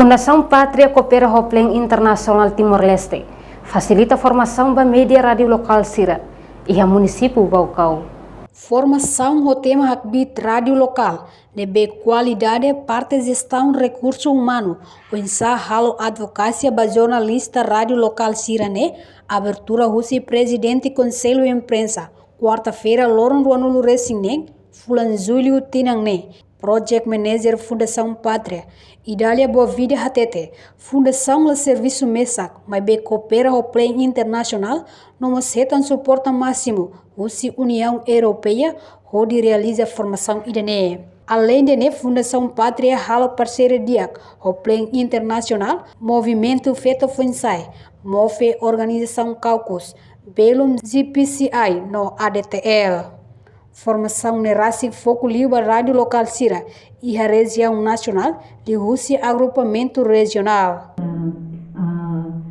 Fundação Pátria coopera com o Plano Internacional Timor-Leste, facilita a formação da mídia rádio local Sira e a município Baucau. Formação no tema Hakbit rádio local, nebe qualidade, parte gestão recurso humano, o halo advocacia ba jornalista rádio local Sirane, abertura Russi presidente conselho imprensa, quarta-feira Loren Ruanulu Resinen, Fulan Julio Tinangne, Project Manager Fundação Pátria, Idália Boa Vida Hatete, Fundação La Serviço Mesak, mas be coopera ao Plano Internacional, numa setan suporta máximo, Rússia União Europeia, onde realiza formação idane. Além de Fundação Pátria halo parceira diak, ao Plano Internacional, Movimento Feto Funsai, MOFE Organização Caucus, Belum GPCI no ADTL. Formação Nerasi Foco Liba Rádio Local Sira e a Região Nacional de Rússia Agrupamento Regional.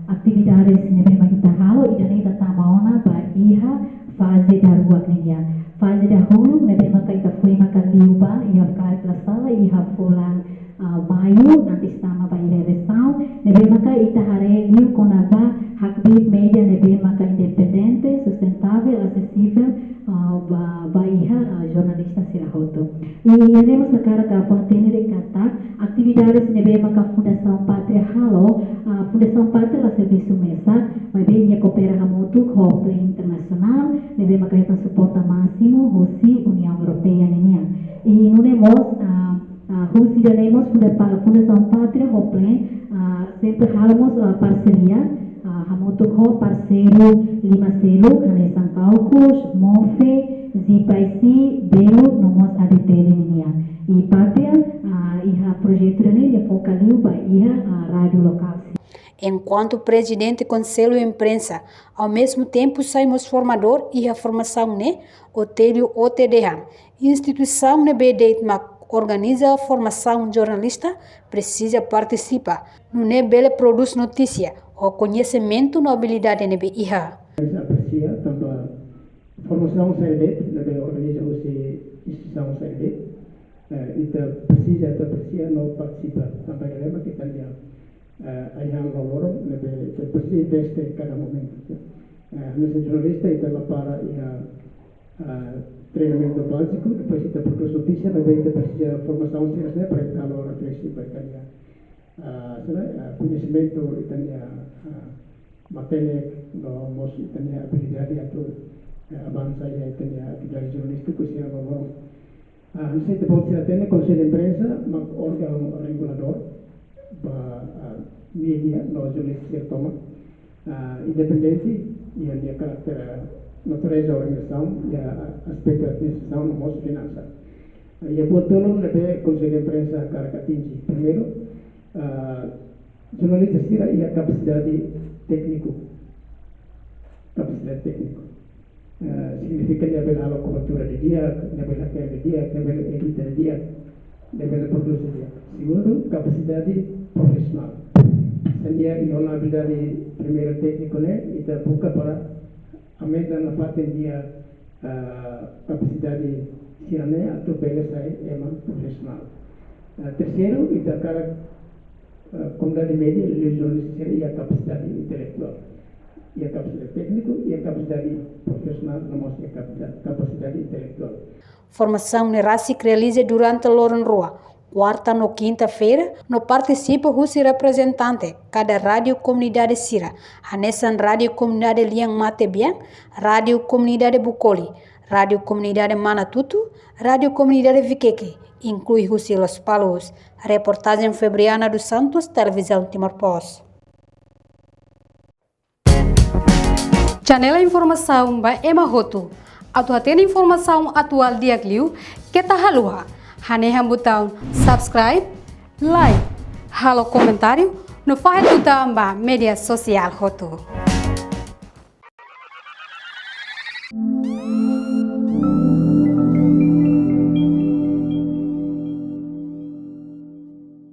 Atividades nebema kita halo idane tatamaona ba iha fase da rua kenya. Fase da hulu nebema kita foi makaliuba ia kar klasala iha fulan maio nanti stama ba iha resau nebema ka itahare liu konaba hakbit media nebema ka independente, sustentável, acessível jornalista Sirahoto. E iremos sekarang ke Fontaine de Kata, atividades nebema ka Fundação Pátria Halo, Fundação Pátria La Serviço Mesa, vai bem ia coopera hamutu com o Plano Internacional, nebema ka kita suporta máximo, Rússia União Europeia nenia. E nunemos Rússia nemos Fundação Pátria o Plano, sempre halamos parceria, hamutu com parceiro Lima Selu, Hanesan Caucus, MOFE, ZPIC, Belo, nomos ADTL niya. E Pátria, iha projeto niya focaliu ba iha rádio local. Enquanto presidente conselho imprensa, ao mesmo tempo saímos formador e a formação o telho OTDH, instituição BDEITMAC organiza a formação jornalista, precisa participar, não bele produz notícia, o conhecimento na habilidade nebe iha. Aprecia tanto a formação CRD, nebe organiza a instituição CRD, e precisa não participar, também lembra que também aí há valor, nebe precisa deste cada momento. Nossa jornalista está lá para treinamento básico, depois está produz notícia, nebe precisa formação CRD para estar lá refletir para conhecimento e também matéria nós temos habilidade atau avançar e temos atividade jornalística que se agora não sei se pode ser até conselho de imprensa mas órgão regulador para mídia nós jornalistas toma independente e a minha caráter natureza da organização e aspecto da administração no nosso finança e a boa tolo lebe conselho de imprensa caracatinji primeiro jornalista sira e a capacidade técnico. Significa dia bela a cobertura de dia, dia bela que de dia, dia bela editar de dia, dia bela produzir dia. Segundo, capacidade profissional. Seria a habilidade primeiro técnico e da buka para aumentar na parte dia capacidade sirane atau bela saya emang profissional. Terceiro, e da cara comunidade média, jornalista e a capacidade intelectual. E a capacidade técnica e a capacidade profissional, não mostra a capacidade intelectual. Formação Nerasi realiza durante Loren Rua, quarta no quinta-feira, no participa Rússia representante, cada rádio comunidade Sira, Hanesan rádio comunidade Liang Matebian, rádio comunidade Bucoli, rádio comunidade Manatutu, rádio comunidade Viqueque, inclui Rússia Los Palos. Reportagem Febriana dos Santos, Televisão Timor-Post. Janela informação ba Emahoto. Atuatena informação atual dia Gliu, que tá halua. Haneha botão subscribe, like, halo comentário, no faz botão ba mídia social Hoto.